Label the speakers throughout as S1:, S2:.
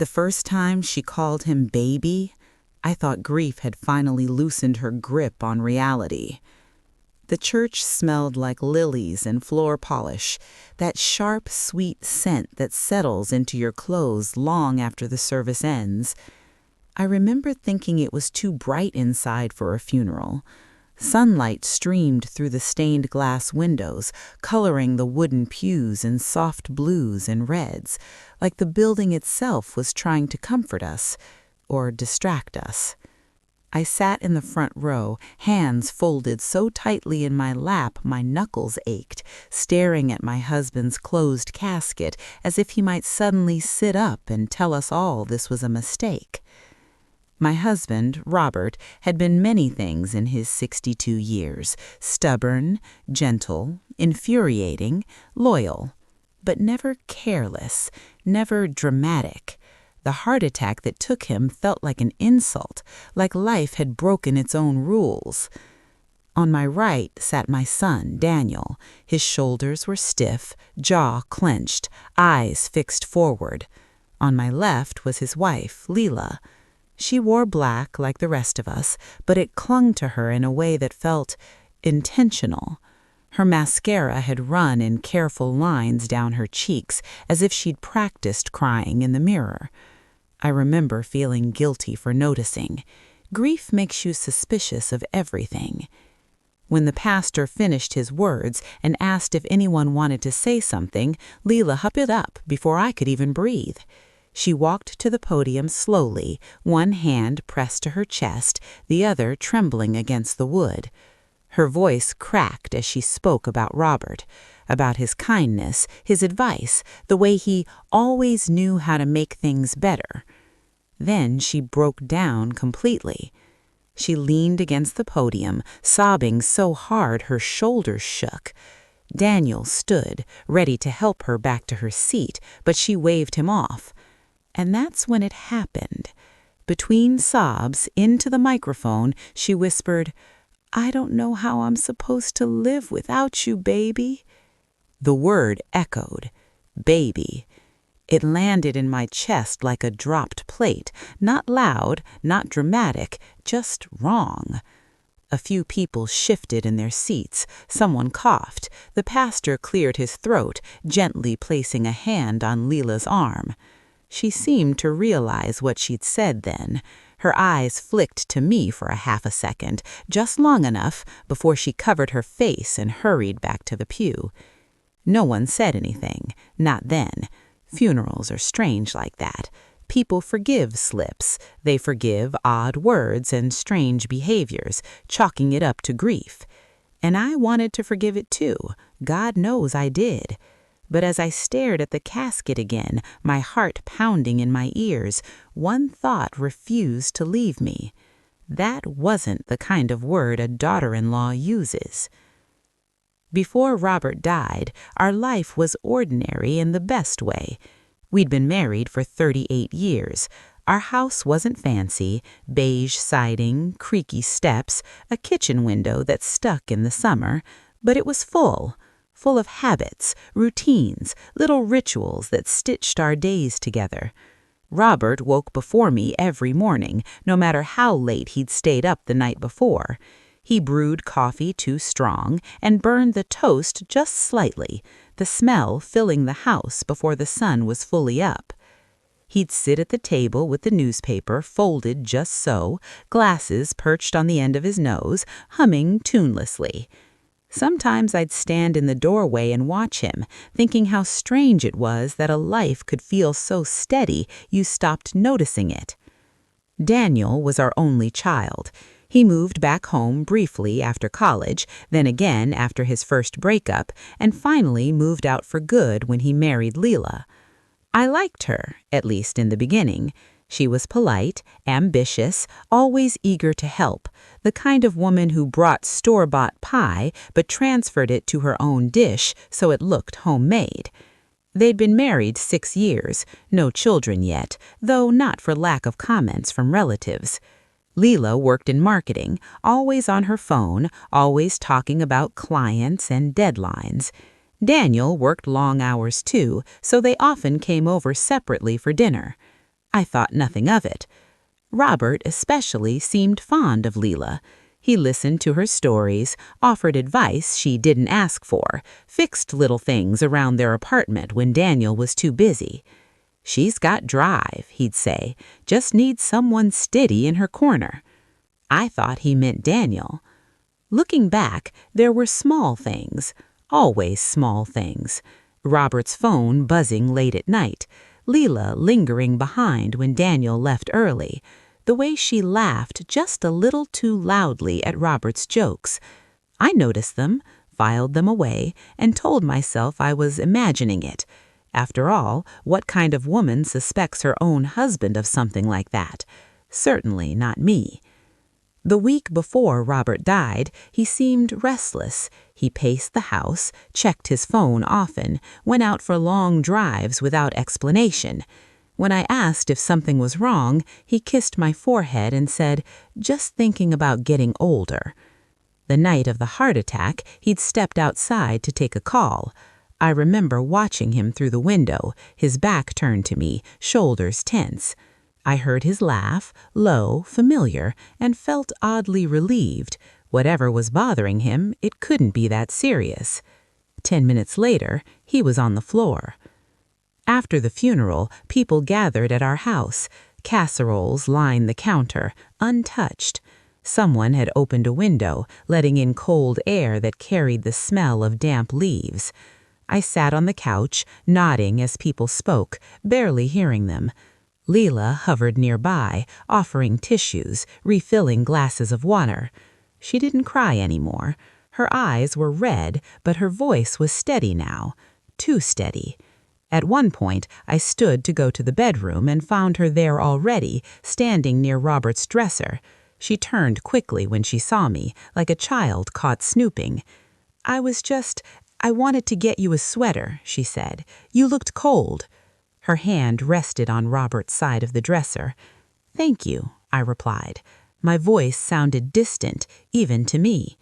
S1: The first time she called him baby, I thought grief had finally loosened her grip on reality. The church smelled like lilies and floor polish, that sharp, sweet scent that settles into your clothes long after the service ends. I remember thinking it was too bright inside for a funeral. Sunlight streamed through the stained glass windows, coloring the wooden pews in soft blues and reds, like the building itself was trying to comfort us or distract us. I sat in the front row, hands folded so tightly in my lap my knuckles ached, staring at my husband's closed casket as if he might suddenly sit up and tell us all this was a mistake. My husband, Robert, had been many things in his 62 years: stubborn, gentle, infuriating, loyal, but never careless, never dramatic. The heart attack that took him felt like an insult, like life had broken its own rules. On my right sat my son, Daniel. His shoulders were stiff, jaw clenched, eyes fixed forward. On my left was his wife, Leela. She wore black like the rest of us, but it clung to her in a way that felt intentional. Her mascara had run in careful lines down her cheeks, as if she'd practiced crying in the mirror. I remember feeling guilty for noticing. Grief makes you suspicious of everything. When the pastor finished his words and asked if anyone wanted to say something, Leela hopped it up before I could even breathe. She walked to the podium slowly, one hand pressed to her chest, the other trembling against the wood. Her voice cracked as she spoke about Robert, about his kindness, his advice, the way he always knew how to make things better. Then she broke down completely. She leaned against the podium, sobbing so hard her shoulders shook. Daniel stood, ready to help her back to her seat, but she waved him off. And that's when it happened. Between sobs, into the microphone, she whispered, "I don't know how I'm supposed to live without you, baby." The word echoed, baby. It landed in my chest like a dropped plate, not loud, not dramatic, just wrong. A few people shifted in their seats. Someone coughed. The pastor cleared his throat, gently placing a hand on Leela's arm. She seemed to realize what she'd said then. Her eyes flicked to me for a half a second, just long enough before she covered her face and hurried back to the pew. No one said anything, not then. Funerals are strange like that. People forgive slips. They forgive odd words and strange behaviors, chalking it up to grief. And I wanted to forgive it too. God knows I did. But as I stared at the casket again, my heart pounding in my ears, one thought refused to leave me. That wasn't the kind of word a daughter-in-law uses. Before Robert died, our life was ordinary in the best way. We'd been married for 38 years. Our house wasn't fancy: beige siding, creaky steps, a kitchen window that stuck in the summer, but it was full of habits, routines, little rituals that stitched our days together. Robert woke before me every morning, no matter how late he'd stayed up the night before. He brewed coffee too strong and burned the toast just slightly, the smell filling the house before the sun was fully up. He'd sit at the table with the newspaper folded just so, glasses perched on the end of his nose, humming tunelessly. Sometimes I'd stand in the doorway and watch him, thinking how strange it was that a life could feel so steady you stopped noticing it. Daniel was our only child. He moved back home briefly after college, then again after his first breakup, and finally moved out for good when he married Leela. I liked her, at least in the beginning. She was polite, ambitious, always eager to help, the kind of woman who brought store-bought pie but transferred it to her own dish so it looked homemade. They'd been married 6 years, no children yet, though not for lack of comments from relatives. Leela worked in marketing, always on her phone, always talking about clients and deadlines. Daniel worked long hours too, so they often came over separately for dinner. I thought nothing of it. Robert especially seemed fond of Leela. He listened to her stories, offered advice she didn't ask for, fixed little things around their apartment when Daniel was too busy. "She's got drive," he'd say, "just needs someone steady in her corner." I thought he meant Daniel. Looking back, there were small things, always small things. Robert's phone buzzing late at night, Leela lingering behind when Daniel left early, the way she laughed just a little too loudly at Robert's jokes. I noticed them, filed them away, and told myself I was imagining it. After all, what kind of woman suspects her own husband of something like that? Certainly not me. The week before Robert died, he seemed restless. He paced the house, checked his phone often, went out for long drives without explanation. When I asked if something was wrong, he kissed my forehead and said, "Just thinking about getting older." The night of the heart attack, he'd stepped outside to take a call. I remember watching him through the window, his back turned to me, shoulders tense. I heard his laugh, low, familiar, and felt oddly relieved. Whatever was bothering him, it couldn't be that serious. 10 minutes later, he was on the floor. After the funeral, people gathered at our house. Casseroles lined the counter, untouched. Someone had opened a window, letting in cold air that carried the smell of damp leaves. I sat on the couch, nodding as people spoke, barely hearing them. Leela hovered nearby, offering tissues, refilling glasses of water. She didn't cry anymore. Her eyes were red, but her voice was steady now. Too steady. At one point, I stood to go to the bedroom and found her there already, standing near Robert's dresser. She turned quickly when she saw me, like a child caught snooping. I wanted to get you a sweater," she said. "You looked cold." Her hand rested on Robert's side of the dresser. "Thank you," I replied. My voice sounded distant, even to me.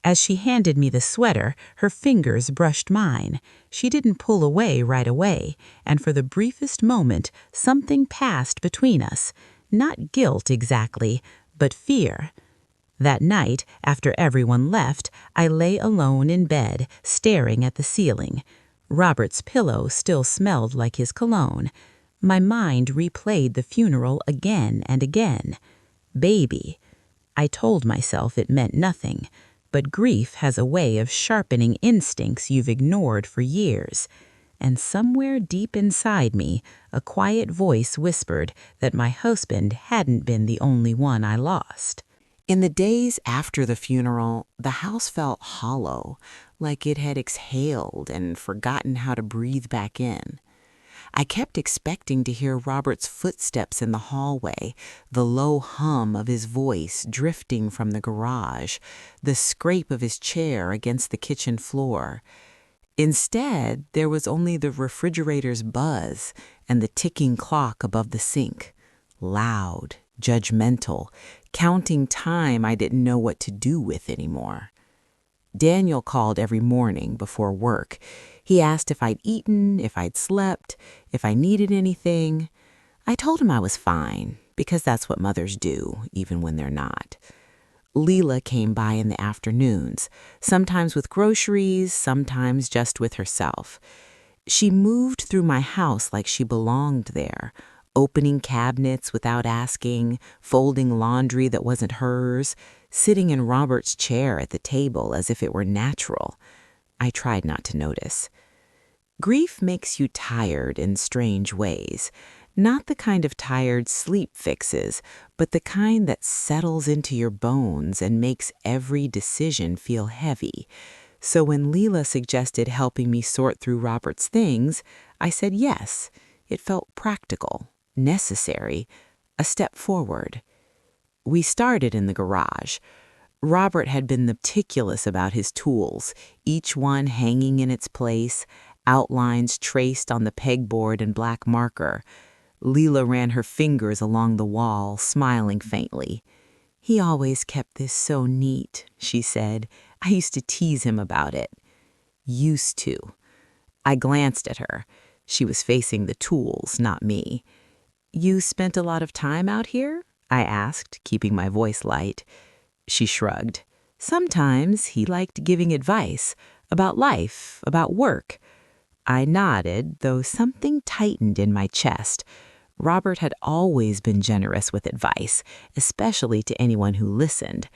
S1: As she handed me the sweater, her fingers brushed mine. She didn't pull away right away, and for the briefest moment, something passed between us. Not guilt exactly, but fear. That night, after everyone left, I lay alone in bed, staring at the ceiling. Robert's pillow still smelled like his cologne. My mind replayed the funeral again and again. Baby. I told myself it meant nothing, but grief has a way of sharpening instincts you've ignored for years. And somewhere deep inside me, a quiet voice whispered that my husband hadn't been the only one I lost. In the days after the funeral, the house felt hollow, like it had exhaled and forgotten how to breathe back in. I kept expecting to hear Robert's footsteps in the hallway, the low hum of his voice drifting from the garage, the scrape of his chair against the kitchen floor. Instead, there was only the refrigerator's buzz and the ticking clock above the sink, loud, judgmental, counting time I didn't know what to do with anymore. Daniel called every morning before work. He asked if I'd eaten, if I'd slept, if I needed anything. I told him I was fine, because that's what mothers do, even when they're not. Leela came by in the afternoons, sometimes with groceries, sometimes just with herself. She moved through my house like she belonged there, opening cabinets without asking, folding laundry that wasn't hers, sitting in Robert's chair at the table as if it were natural. I tried not to notice. Grief makes you tired in strange ways. Not the kind of tired sleep fixes, but the kind that settles into your bones and makes every decision feel heavy. So when Leela suggested helping me sort through Robert's things, I said yes. It felt practical, necessary, a step forward. We started in the garage. Robert had been meticulous about his tools, each one hanging in its place, outlines traced on the pegboard in black marker. Leela ran her fingers along the wall, smiling faintly. "He always kept this so neat," she said. "I used to tease him about it." Used to. I glanced at her. She was facing the tools, not me. You spent a lot of time out here? I asked, keeping my voice light. She shrugged. Sometimes he liked giving advice about life, about work. I nodded, though something tightened in my chest. Robert had always been generous with advice, especially to anyone who listened.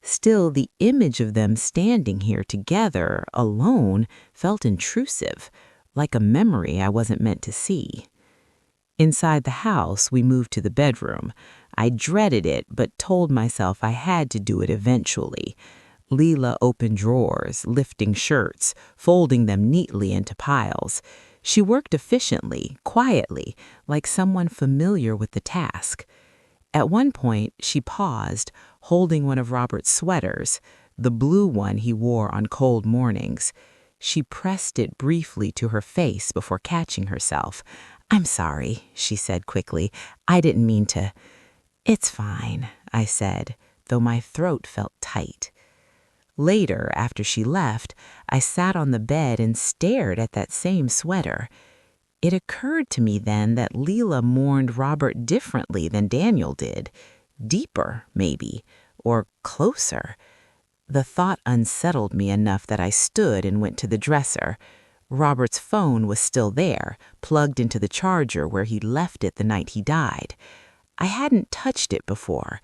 S1: Still, the image of them standing here together, alone, felt intrusive, like a memory I wasn't meant to see. Inside the house, we moved to the bedroom. I dreaded it, but told myself I had to do it eventually. Leela opened drawers, lifting shirts, folding them neatly into piles. She worked efficiently, quietly, like someone familiar with the task. At one point, she paused, holding one of Robert's sweaters, the blue one he wore on cold mornings. She pressed it briefly to her face before catching herself. "I'm sorry," she said quickly. "I didn't mean to." "It's fine," I said, though my throat felt tight. Later, after she left, I sat on the bed and stared at that same sweater. It occurred to me then that Leela mourned Robert differently than Daniel did. Deeper, maybe, or closer. The thought unsettled me enough that I stood and went to the dresser. Robert's phone was still there, plugged into the charger where he'd left it the night he died. I hadn't touched it before.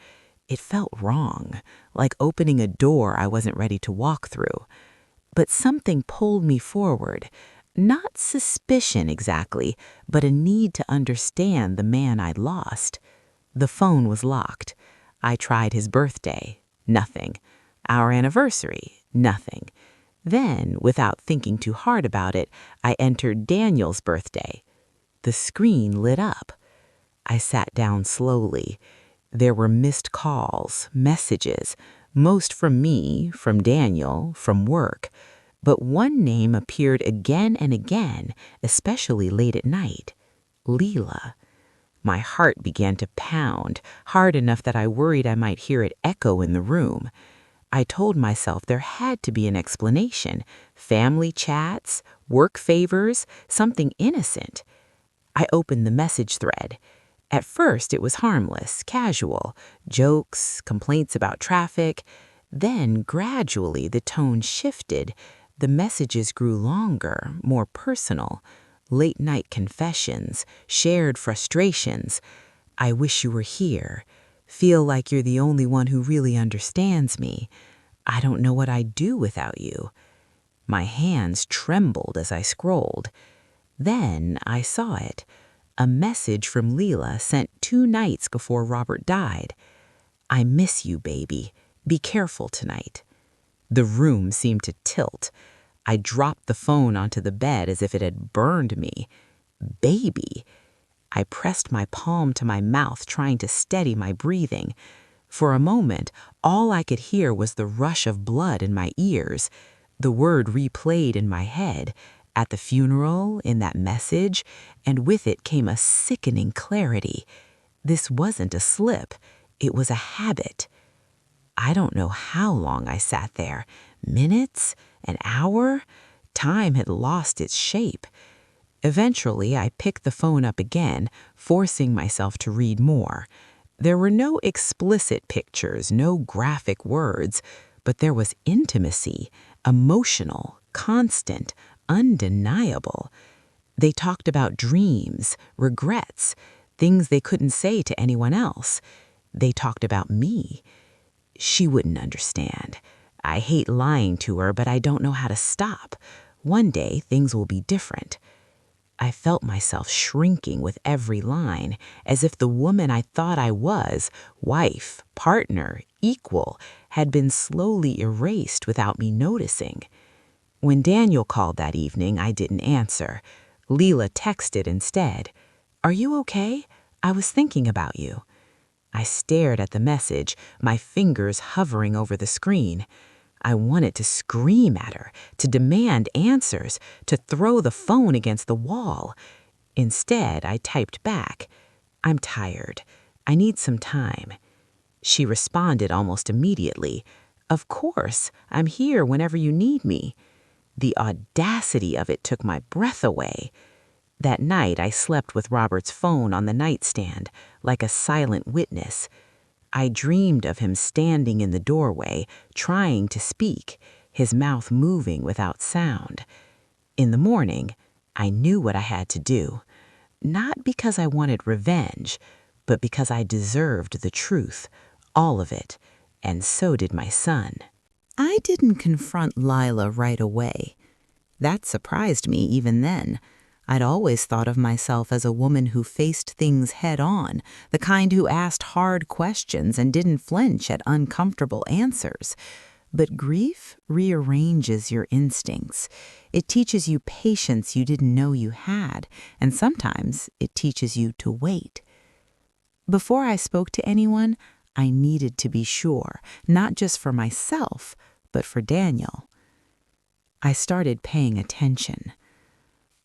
S1: It felt wrong, like opening a door I wasn't ready to walk through. But something pulled me forward. Not suspicion exactly, but a need to understand the man I'd lost. The phone was locked. I tried his birthday. Nothing. Our anniversary. Nothing. Then, without thinking too hard about it, I entered Daniel's birthday. The screen lit up. I sat down slowly. There were missed calls, messages, most from me, from Daniel, from work. But one name appeared again and again, especially late at night. Leela. My heart began to pound, hard enough that I worried I might hear it echo in the room. I told myself there had to be an explanation. Family chats, work favors, something innocent. I opened the message thread. At first, it was harmless, casual, jokes, complaints about traffic. Then, gradually, the tone shifted. The messages grew longer, more personal. Late-night confessions, shared frustrations. "I wish you were here. Feel like you're the only one who really understands me. I don't know what I'd do without you." My hands trembled as I scrolled. Then I saw it. A message from Leela sent 2 nights before Robert died. "I miss you, baby. Be careful tonight." The room seemed to tilt. I dropped the phone onto the bed as if it had burned me. Baby. I pressed my palm to my mouth, trying to steady my breathing. For a moment, all I could hear was the rush of blood in my ears. The word replayed in my head, at the funeral, in that message, and with it came a sickening clarity. This wasn't a slip. It was a habit. I don't know how long I sat there. Minutes? An hour? Time had lost its shape. Eventually, I picked the phone up again, forcing myself to read more. There were no explicit pictures, no graphic words, but there was intimacy, emotional, constant, undeniable. They talked about dreams, regrets, things they couldn't say to anyone else. They talked about me. She wouldn't understand. I hate lying to her, but I don't know how to stop. One day, things will be different. I felt myself shrinking with every line, as if the woman I thought I was, wife, partner, equal, had been slowly erased without me noticing. When Daniel called that evening, I didn't answer. Leela texted instead. "Are you okay? I was thinking about you." I stared at the message, my fingers hovering over the screen. I wanted to scream at her, to demand answers, to throw the phone against the wall. Instead, I typed back, "I'm tired. I need some time." She responded almost immediately, "Of course, I'm here whenever you need me." The audacity of it took my breath away. That night, I slept with Robert's phone on the nightstand, like a silent witness. I dreamed of him standing in the doorway, trying to speak, his mouth moving without sound. In the morning, I knew what I had to do, not because I wanted revenge, but because I deserved the truth, all of it, and so did my son. I didn't confront Lila right away. That surprised me even then. I'd always thought of myself as a woman who faced things head on, the kind who asked hard questions and didn't flinch at uncomfortable answers. But grief rearranges your instincts. It teaches you patience you didn't know you had, and sometimes it teaches you to wait. Before I spoke to anyone, I needed to be sure, not just for myself, but for Daniel. I started paying attention.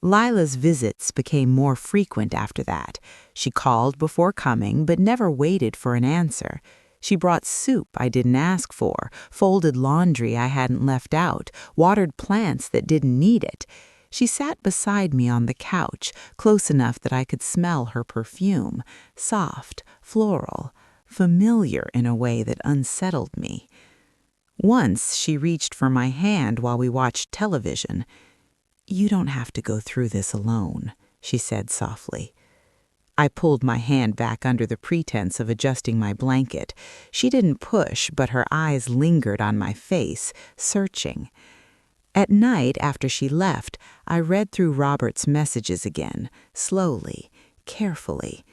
S1: Lila's visits became more frequent after that. She called before coming, but never waited for an answer. She brought soup I didn't ask for, folded laundry I hadn't left out, watered plants that didn't need it. She sat beside me on the couch, close enough that I could smell her perfume, soft, floral, familiar in a way that unsettled me. Once she reached for my hand while we watched television. "You don't have to go through this alone," she said softly. I pulled my hand back under the pretense of adjusting my blanket. She didn't push, but her eyes lingered on my face, searching. At night, after she left, I read through Robert's messages again, slowly, carefully.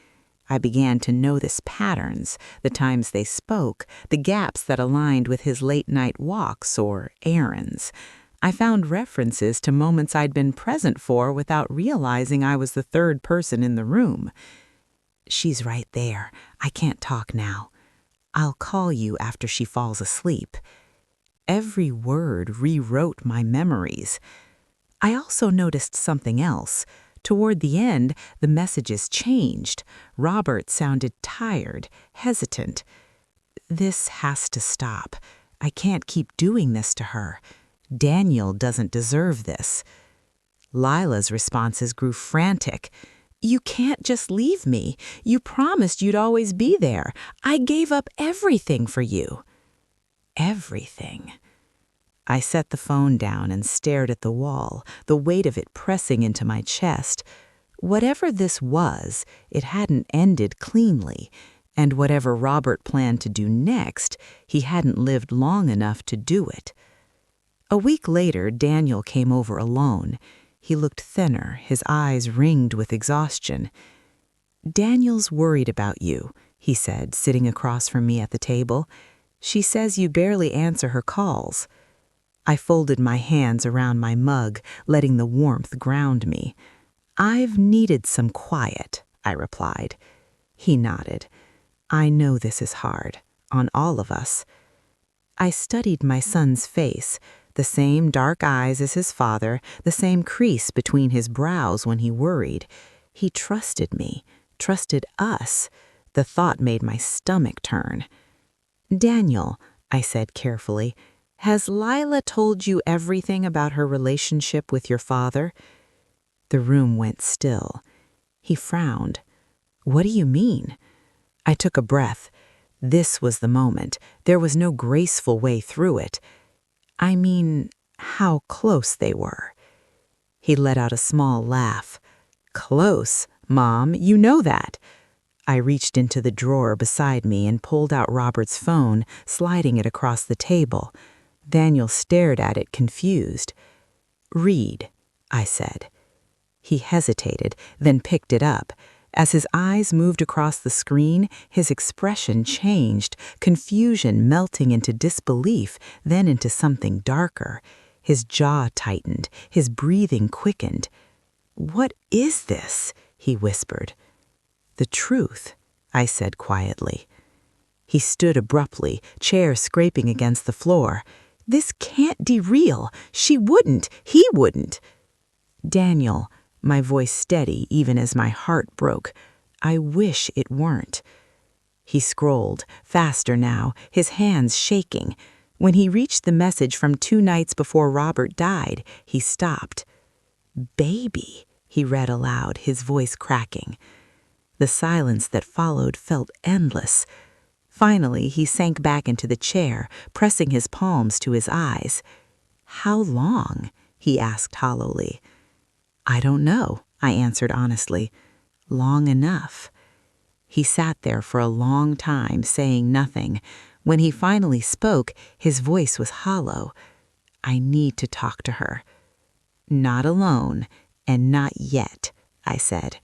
S1: I began to notice patterns, the times they spoke, the gaps that aligned with his late-night walks or errands. I found references to moments I'd been present for without realizing I was the third person in the room. "She's right there. I can't talk now. I'll call you after she falls asleep." Every word rewrote my memories. I also noticed something else. Toward the end, the messages changed. Robert sounded tired, hesitant. "This has to stop. I can't keep doing this to her. Daniel doesn't deserve this." Lila's responses grew frantic. "You can't just leave me. You promised you'd always be there. I gave up everything for you." Everything. I set the phone down and stared at the wall, the weight of it pressing into my chest. Whatever this was, it hadn't ended cleanly, and whatever Robert planned to do next, he hadn't lived long enough to do it. A week later, Daniel came over alone. He looked thinner, his eyes ringed with exhaustion. "Daniel's worried about you," he said, sitting across from me at the table. "She says you barely answer her calls." I folded my hands around my mug, letting the warmth ground me. "I've needed some quiet," I replied. He nodded. "I know this is hard, on all of us." I studied my son's face, the same dark eyes as his father, the same crease between his brows when he worried. He trusted me, trusted us. The thought made my stomach turn. "Daniel," I said carefully, "has Lila told you everything about her relationship with your father?" The room went still. He frowned. "What do you mean?" I took a breath. This was the moment. There was no graceful way through it. "I mean, how close they were." He let out a small laugh. "Close, Mom, you know that." I reached into the drawer beside me and pulled out Robert's phone, sliding it across the table. Daniel stared at it, confused. "Read," I said. He hesitated, then picked it up. As his eyes moved across the screen, his expression changed, confusion melting into disbelief, then into something darker. His jaw tightened, his breathing quickened. "What is this?" he whispered. "The truth," I said quietly. He stood abruptly, chair scraping against the floor. "This can't be real. She wouldn't. He wouldn't." "Daniel," my voice steady even as my heart broke, "I wish it weren't." He scrolled, faster now, his hands shaking. When he reached the message from 2 nights before Robert died, he stopped. "Baby," he read aloud, his voice cracking. The silence that followed felt endless. Finally, he sank back into the chair, pressing his palms to his eyes. "How long?" he asked hollowly. "I don't know," I answered honestly. "Long enough." He sat there for a long time, saying nothing. When he finally spoke, his voice was hollow. "I need to talk to her." "Not alone, and not yet," I said.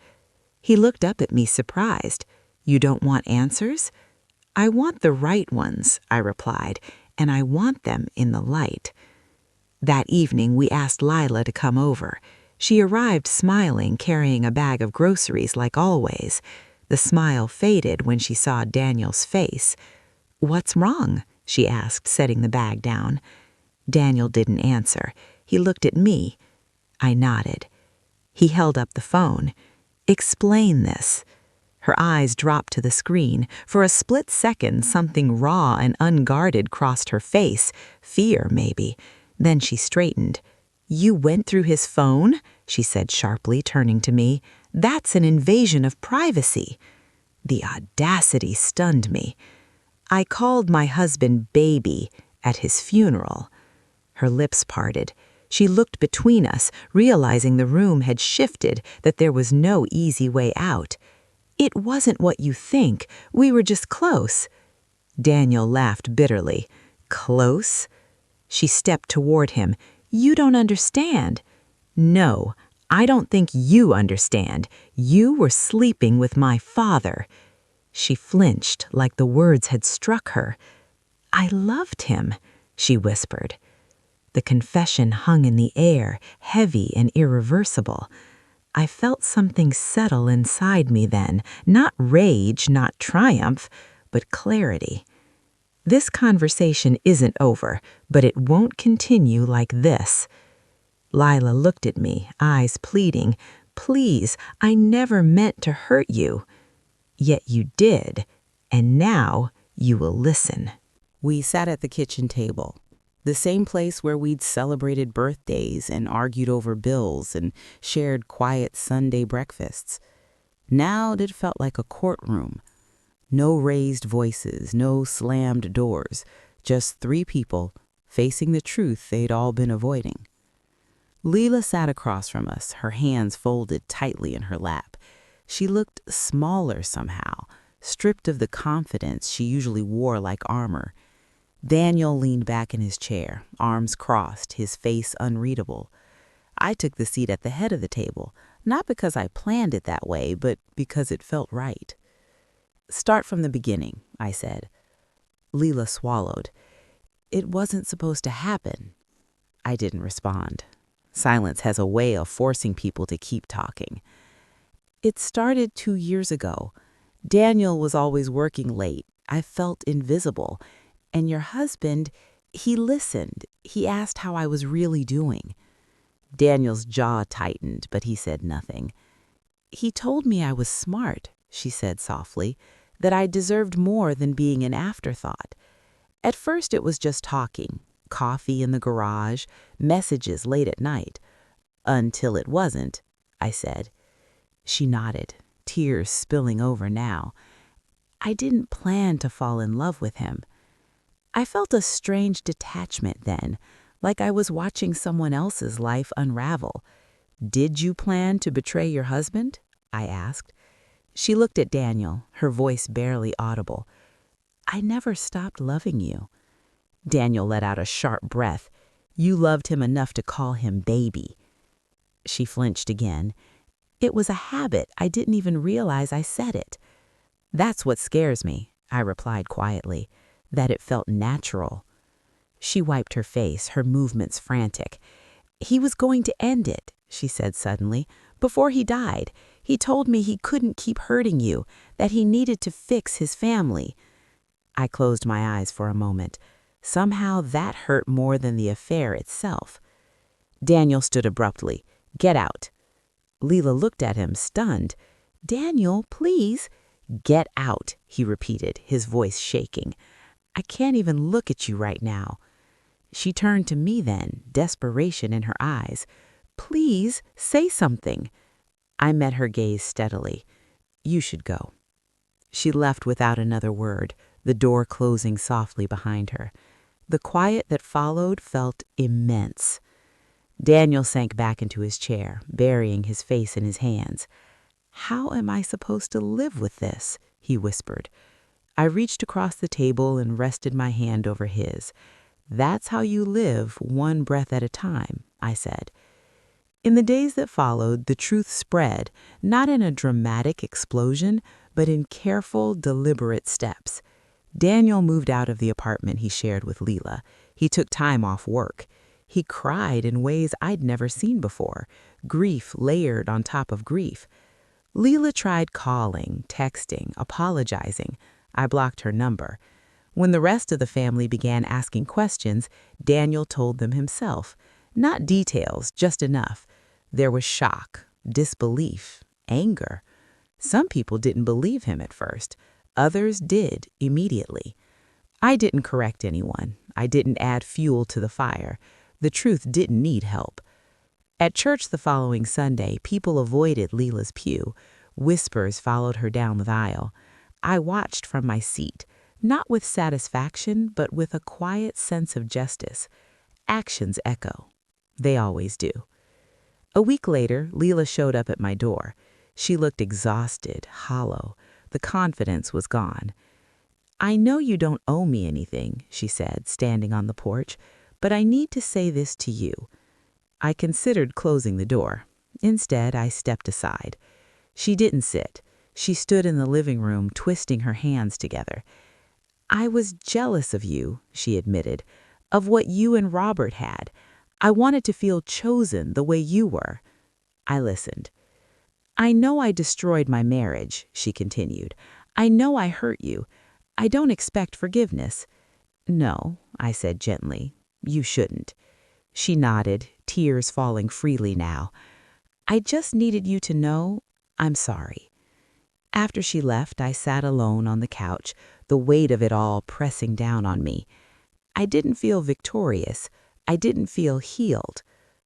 S1: He looked up at me surprised. "You don't want answers?" "I want the right ones," I replied, "and I want them in the light." That evening, we asked Lila to come over. She arrived smiling, carrying a bag of groceries like always. The smile faded when she saw Daniel's face. "What's wrong?" she asked, setting the bag down. Daniel didn't answer. He looked at me. I nodded. He held up the phone. "Explain this." Her eyes dropped to the screen. For a split second, something raw and unguarded crossed her face. Fear, maybe. Then she straightened. "You went through his phone?" she said sharply, turning to me. "That's an invasion of privacy." The audacity stunned me. "I called my husband baby at his funeral." Her lips parted. She looked between us, realizing the room had shifted, that there was no easy way out. "It wasn't what you think. We were just close." Daniel laughed bitterly. "Close?" She stepped toward him. "You don't understand." "No, I don't think you understand. You were sleeping with my father." She flinched like the words had struck her. "I loved him," she whispered. The confession hung in the air, heavy and irreversible. I felt something settle inside me then, not rage, not triumph, but clarity. This conversation isn't over, but it won't continue like this. Lila looked at me, eyes pleading. "Please, I never meant to hurt you." "Yet you did, and now you will listen." We sat at the kitchen table, the same place where we'd celebrated birthdays and argued over bills and shared quiet Sunday breakfasts. Now it felt like a courtroom. No raised voices, no slammed doors, just three people facing the truth they'd all been avoiding. Leela sat across from us, her hands folded tightly in her lap. She looked smaller somehow, stripped of the confidence she usually wore like armor. Daniel leaned back in his chair, arms crossed, his face unreadable. I took the seat at the head of the table, not because I planned it that way, but because it felt right. "Start from the beginning," I said. Leela swallowed. "It wasn't supposed to happen." I didn't respond. Silence has a way of forcing people to keep talking. "It started 2 years ago. Daniel was always working late. I felt invisible. And your husband, he listened. He asked how I was really doing." Daniel's jaw tightened, but he said nothing. "He told me I was smart," she said softly, "that I deserved more than being an afterthought. At first it was just talking, coffee in the garage, messages late at night. Until it wasn't," I said. She nodded, tears spilling over now. "I didn't plan to fall in love with him. I felt a strange detachment then, like I was watching someone else's life unravel." "Did you plan to betray your husband?" I asked. She looked at Daniel, her voice barely audible. "I never stopped loving you." Daniel let out a sharp breath. "You loved him enough to call him baby." She flinched again. "It was a habit. I didn't even realize I said it." "That's what scares me," I replied quietly, "that it felt natural." She wiped her face, her movements frantic. "He was going to end it," she said suddenly. "Before he died, he told me he couldn't keep hurting you, that he needed to fix his family." I closed my eyes for a moment. Somehow that hurt more than the affair itself. Daniel stood abruptly. "Get out." Leela looked at him, stunned. "Daniel, please." "Get out," he repeated, his voice shaking. "I can't even look at you right now." She turned to me then, desperation in her eyes. "Please, say something." I met her gaze steadily. "You should go." She left without another word, the door closing softly behind her. The quiet that followed felt immense. Daniel sank back into his chair, burying his face in his hands. "How am I supposed to live with this?" he whispered. I reached across the table and rested my hand over his. "That's how you live, one breath at a time," I said. In the days that followed, the truth spread, not in a dramatic explosion, but in careful, deliberate steps. Daniel moved out of the apartment he shared with Leela. He took time off work. He cried in ways I'd never seen before, grief layered on top of grief. Leela tried calling, texting, apologizing. I blocked her number. When the rest of the family began asking questions, Daniel told them himself. Not details, just enough. There was shock, disbelief, anger. Some people didn't believe him at first. Others did immediately. I didn't correct anyone. I didn't add fuel to the fire. The truth didn't need help. At church the following Sunday, people avoided Leela's pew. Whispers followed her down the aisle. I watched from my seat, not with satisfaction, but with a quiet sense of justice. Actions echo. They always do. A week later, Leela showed up at my door. She looked exhausted, hollow. The confidence was gone. "I know you don't owe me anything," she said, standing on the porch, "but I need to say this to you." I considered closing the door. Instead, I stepped aside. She didn't sit. She stood in the living room, twisting her hands together. "I was jealous of you," she admitted, "of what you and Robert had. I wanted to feel chosen the way you were." I listened. "I know I destroyed my marriage," she continued. "I know I hurt you. I don't expect forgiveness." "No," I said gently. "You shouldn't." She nodded, tears falling freely now. "I just needed you to know I'm sorry." After she left, I sat alone on the couch, the weight of it all pressing down on me. I didn't feel victorious. I didn't feel healed.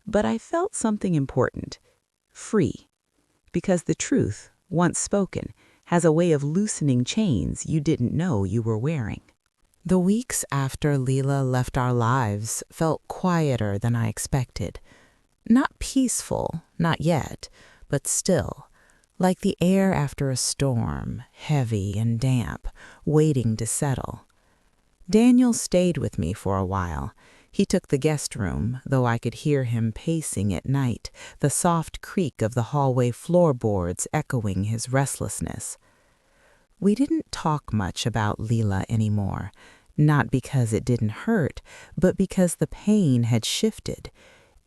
S1: But I felt something important. Free. Because the truth, once spoken, has a way of loosening chains you didn't know you were wearing. The weeks after Leela left our lives felt quieter than I expected. Not peaceful, not yet, but still, like the air after a storm, heavy and damp, waiting to settle. Daniel stayed with me for a while. He took the guest room, though I could hear him pacing at night, the soft creak of the hallway floorboards echoing his restlessness. We didn't talk much about Leela anymore, not because it didn't hurt, but because the pain had shifted.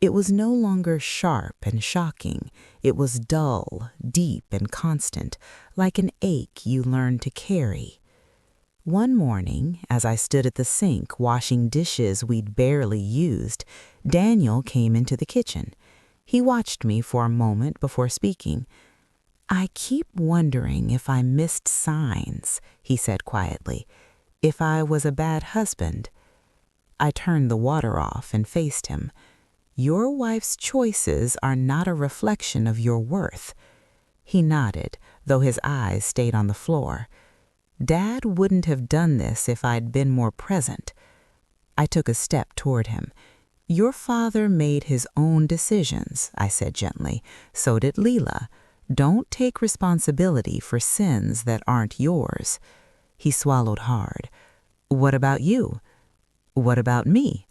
S1: It was no longer sharp and shocking. It was dull, deep, and constant, like an ache you learn to carry. One morning, as I stood at the sink washing dishes we'd barely used, Daniel came into the kitchen. He watched me for a moment before speaking. "I keep wondering if I missed signs," he said quietly. "If I was a bad husband." I turned the water off and faced him. "Your wife's choices are not a reflection of your worth." He nodded, though his eyes stayed on the floor. "Dad wouldn't have done this if I'd been more present." I took a step toward him. "Your father made his own decisions," I said gently. "So did Leela. Don't take responsibility for sins that aren't yours." He swallowed hard. "What about you? What about me?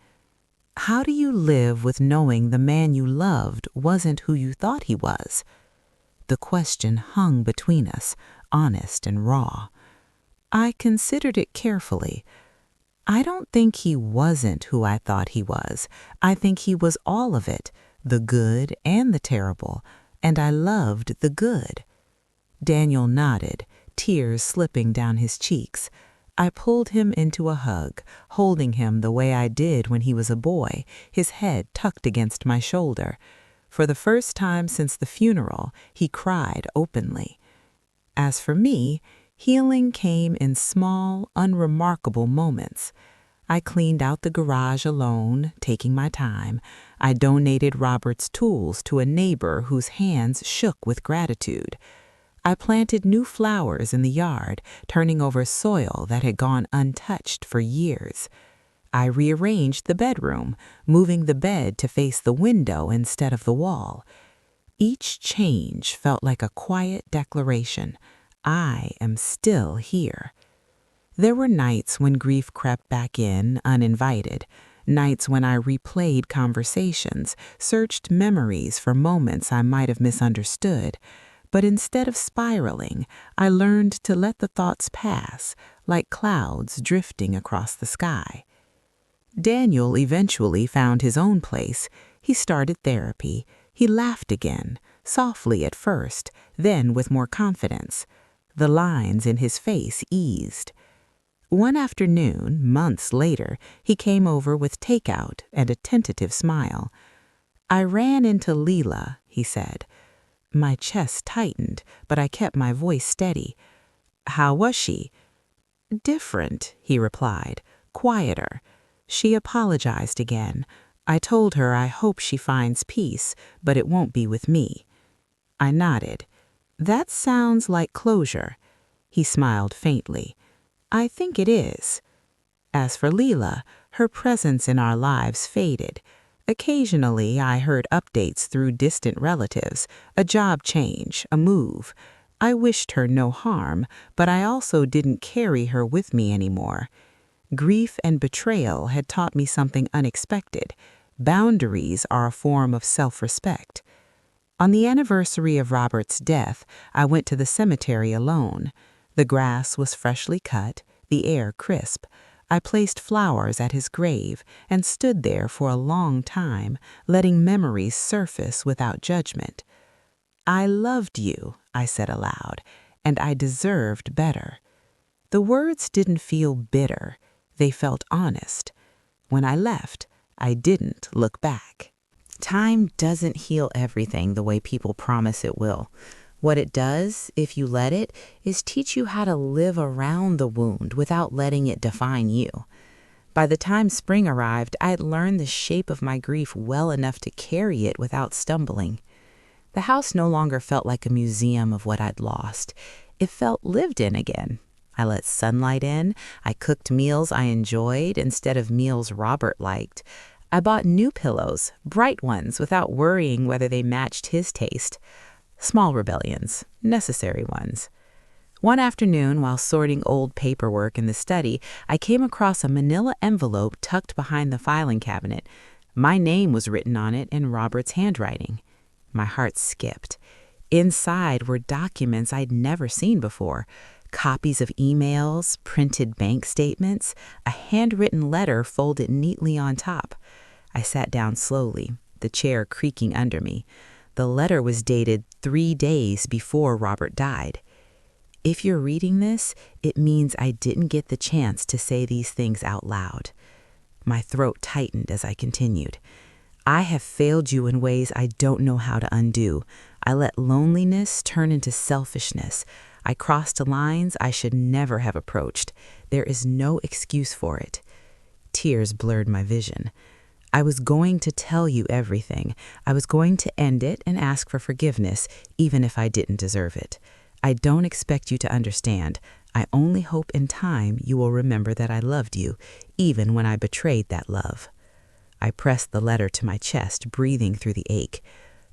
S1: How do you live with knowing the man you loved wasn't who you thought he was?" The question hung between us, honest and raw. I considered it carefully. I don't think he wasn't who I thought he was. I think he was all of it, the good and the terrible, and I loved the good. Daniel nodded, tears slipping down his cheeks. I pulled him into a hug, holding him the way I did when he was a boy, his head tucked against my shoulder. For the first time since the funeral, he cried openly. As for me, healing came in small, unremarkable moments. I cleaned out the garage alone, taking my time. I donated Robert's tools to a neighbor whose hands shook with gratitude. I planted new flowers in the yard, turning over soil that had gone untouched for years. I rearranged the bedroom, moving the bed to face the window instead of the wall. Each change felt like a quiet declaration. I am still here. There were nights when grief crept back in, uninvited. Nights when I replayed conversations, searched memories for moments I might have misunderstood. But instead of spiraling, I learned to let the thoughts pass, like clouds drifting across the sky. Daniel eventually found his own place. He started therapy. He laughed again, softly at first, then with more confidence. The lines in his face eased. One afternoon, months later, he came over with takeout and a tentative smile. "I ran into Leela," he said. My chest tightened, but I kept my voice steady. "How was she?" "Different," he replied, quieter. She apologized again. I told her I hope she finds peace, but it won't be with me. I nodded. "That sounds like closure." He smiled faintly. "I think it is." As for Leela, her presence in our lives faded. Occasionally, I heard updates through distant relatives, a job change, a move. I wished her no harm, but I also didn't carry her with me anymore. Grief and betrayal had taught me something unexpected. Boundaries are a form of self-respect. On the anniversary of Robert's death, I went to the cemetery alone. The grass was freshly cut, the air crisp. I placed flowers at his grave and stood there for a long time, letting memories surface without judgment. "I loved you," I said aloud, "and I deserved better." The words didn't feel bitter. They felt honest. When I left, I didn't look back. Time doesn't heal everything the way people promise it will. What it does, if you let it, is teach you how to live around the wound without letting it define you. By the time spring arrived, I had learned the shape of my grief well enough to carry it without stumbling. The house no longer felt like a museum of what I'd lost. It felt lived in again. I let sunlight in. I cooked meals I enjoyed instead of meals Robert liked. I bought new pillows, bright ones, without worrying whether they matched his taste. Small rebellions, necessary ones. One afternoon, while sorting old paperwork in the study, I came across a manila envelope tucked behind the filing cabinet. My name was written on it in Robert's handwriting. My heart skipped. Inside were documents I'd never seen before. Copies of emails, printed bank statements, a handwritten letter folded neatly on top. I sat down slowly, the chair creaking under me. The letter was dated 3 days before Robert died. If you're reading this, it means I didn't get the chance to say these things out loud. My throat tightened as I continued. "I have failed you in ways I don't know how to undo. I let loneliness turn into selfishness. I crossed lines I should never have approached. There is no excuse for it." Tears blurred my vision. I was going to tell you everything. I was going to end it and ask for forgiveness, even if I didn't deserve it. I don't expect you to understand. I only hope in time you will remember that I loved you, even when I betrayed that love. I pressed the letter to my chest, breathing through the ache.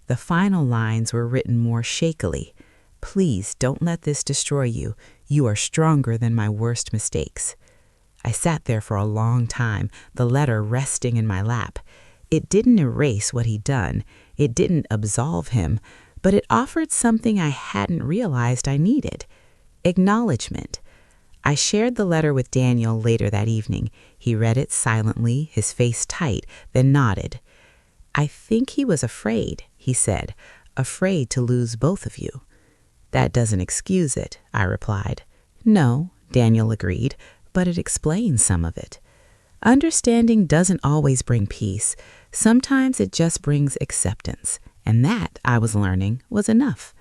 S1: The final lines were written more shakily. "Please don't let this destroy you. You are stronger than my worst mistakes." I sat there for a long time, the letter resting in my lap. It didn't erase what he'd done. It didn't absolve him, but it offered something I hadn't realized I needed: acknowledgement. I shared the letter with Daniel later that evening. He read it silently, his face tight, then nodded. "I think he was afraid," he said, "afraid to lose both of you." "That doesn't excuse it," I replied. "No," Daniel agreed, "but it explains some of it." Understanding doesn't always bring peace. Sometimes it just brings acceptance, and that, I was learning, was enough.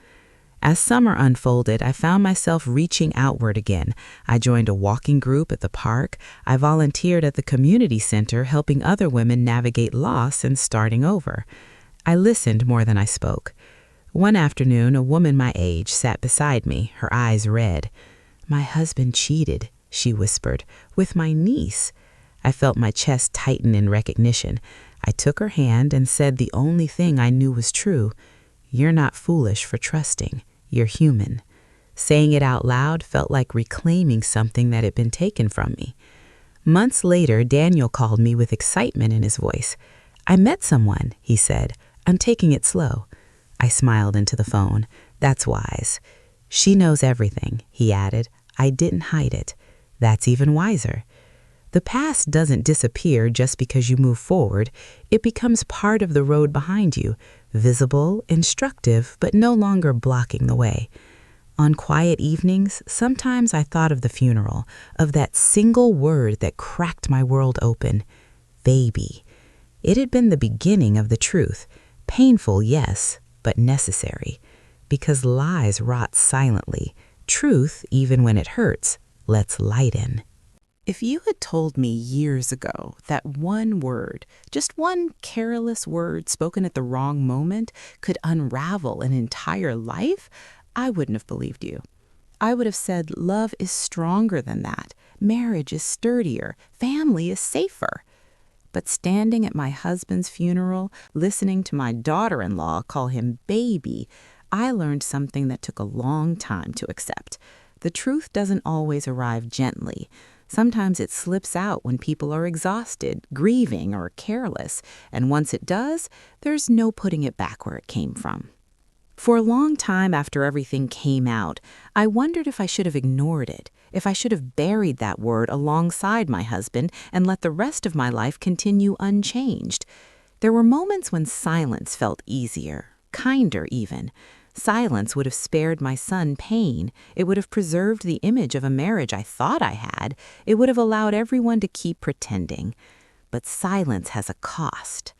S1: As summer unfolded, I found myself reaching outward again. I joined a walking group at the park. I volunteered at the community center, helping other women navigate loss and starting over. I listened more than I spoke. One afternoon, a woman my age sat beside me, her eyes red. "My husband cheated," she whispered, "with my niece." I felt my chest tighten in recognition. I took her hand and said the only thing I knew was true. "You're not foolish for trusting. You're human." Saying it out loud felt like reclaiming something that had been taken from me. Months later, Daniel called me with excitement in his voice. "I met someone," he said. "I'm taking it slow." I smiled into the phone. "That's wise." "She knows everything," he added. "I didn't hide it." "That's even wiser." The past doesn't disappear just because you move forward. It becomes part of the road behind you, visible, instructive, but no longer blocking the way. On quiet evenings, sometimes I thought of the funeral, of that single word that cracked my world open: baby. It had been the beginning of the truth. Painful, yes, but necessary. Because lies rot silently. Truth, even when it hurts, lets light in. If you had told me years ago that one word, just one careless word spoken at the wrong moment, could unravel an entire life, I wouldn't have believed you. I would have said love is stronger than that, marriage is sturdier, family is safer. But standing at my husband's funeral, listening to my daughter-in-law call him baby, I learned something that took a long time to accept. The truth doesn't always arrive gently. Sometimes it slips out when people are exhausted, grieving, or careless, and once it does, there's no putting it back where it came from. For a long time after everything came out, I wondered if I should have ignored it, if I should have buried that word alongside my husband and let the rest of my life continue unchanged. There were moments when silence felt easier, kinder even. Silence would have spared my son pain. It would have preserved the image of a marriage I thought I had. It would have allowed everyone to keep pretending. But silence has a cost.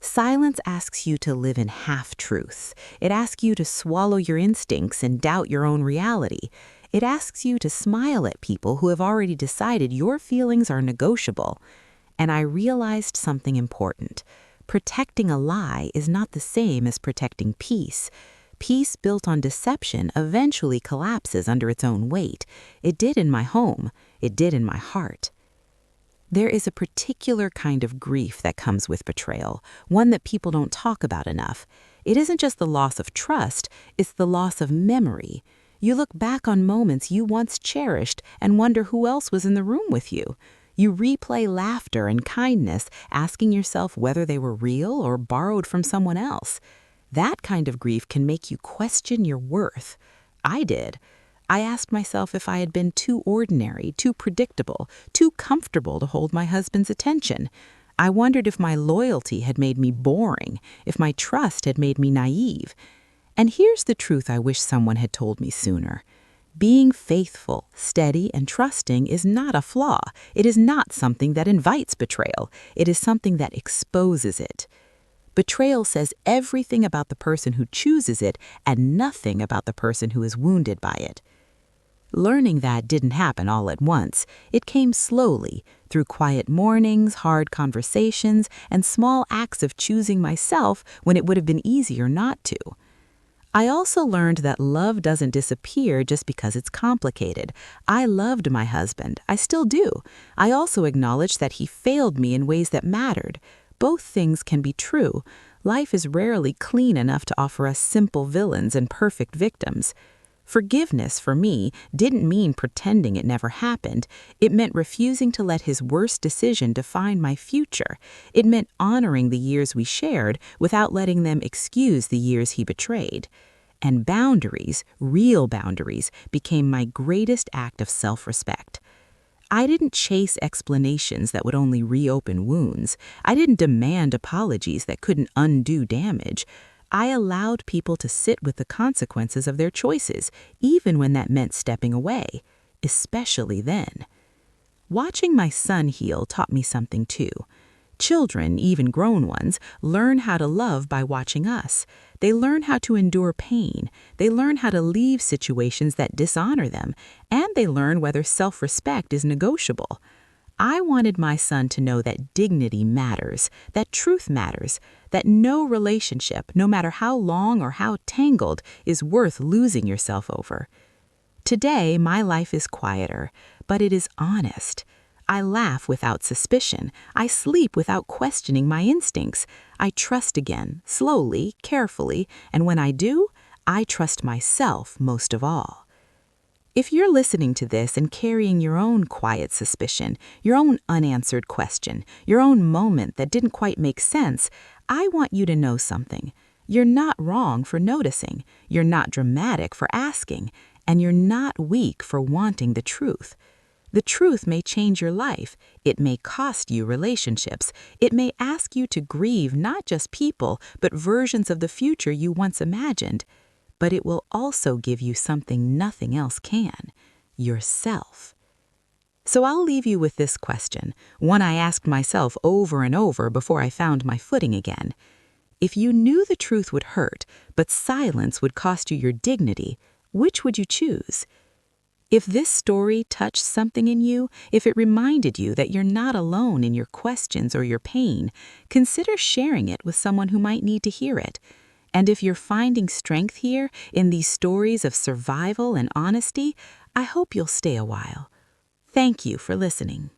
S1: Silence asks you to live in half-truths. It asks you to swallow your instincts and doubt your own reality. It asks you to smile at people who have already decided your feelings are negotiable. And I realized something important. Protecting a lie is not the same as protecting peace. Peace built on deception eventually collapses under its own weight. It did in my home. It did in my heart. There is a particular kind of grief that comes with betrayal, one that people don't talk about enough. It isn't just the loss of trust, it's the loss of memory. You look back on moments you once cherished and wonder who else was in the room with you. You replay laughter and kindness, asking yourself whether they were real or borrowed from someone else. That kind of grief can make you question your worth. I did. I asked myself if I had been too ordinary, too predictable, too comfortable to hold my husband's attention. I wondered if my loyalty had made me boring, if my trust had made me naive. And here's the truth I wish someone had told me sooner. Being faithful, steady, and trusting is not a flaw. It is not something that invites betrayal. It is something that exposes it. Betrayal says everything about the person who chooses it and nothing about the person who is wounded by it. Learning that didn't happen all at once. It came slowly, through quiet mornings, hard conversations, and small acts of choosing myself when it would have been easier not to. I also learned that love doesn't disappear just because it's complicated. I loved my husband. I still do. I also acknowledged that he failed me in ways that mattered. Both things can be true. Life is rarely clean enough to offer us simple villains and perfect victims. Forgiveness, for me, didn't mean pretending it never happened. It meant refusing to let his worst decision define my future. It meant honoring the years we shared without letting them excuse the years he betrayed. And boundaries, real boundaries, became my greatest act of self-respect. I didn't chase explanations that would only reopen wounds. I didn't demand apologies that couldn't undo damage. I allowed people to sit with the consequences of their choices, even when that meant stepping away, especially then. Watching my son heal taught me something too. Children, even grown ones, learn how to love by watching us. They learn how to endure pain. They learn how to leave situations that dishonor them. And they learn whether self-respect is negotiable. I wanted my son to know that dignity matters, that truth matters, that no relationship, no matter how long or how tangled, is worth losing yourself over. Today, my life is quieter, but it is honest. I laugh without suspicion. I sleep without questioning my instincts. I trust again, slowly, carefully, and when I do, I trust myself most of all. If you're listening to this and carrying your own quiet suspicion, your own unanswered question, your own moment that didn't quite make sense, I want you to know something. You're not wrong for noticing. You're not dramatic for asking. And you're not weak for wanting the truth. The truth may change your life. It may cost you relationships. It may ask you to grieve not just people, but versions of the future you once imagined. But it will also give you something nothing else can: yourself. So I'll leave you with this question, one I asked myself over and over before I found my footing again. If you knew the truth would hurt, but silence would cost you your dignity, which would you choose? If this story touched something in you, if it reminded you that you're not alone in your questions or your pain, consider sharing it with someone who might need to hear it. And if you're finding strength here in these stories of survival and honesty, I hope you'll stay a while. Thank you for listening.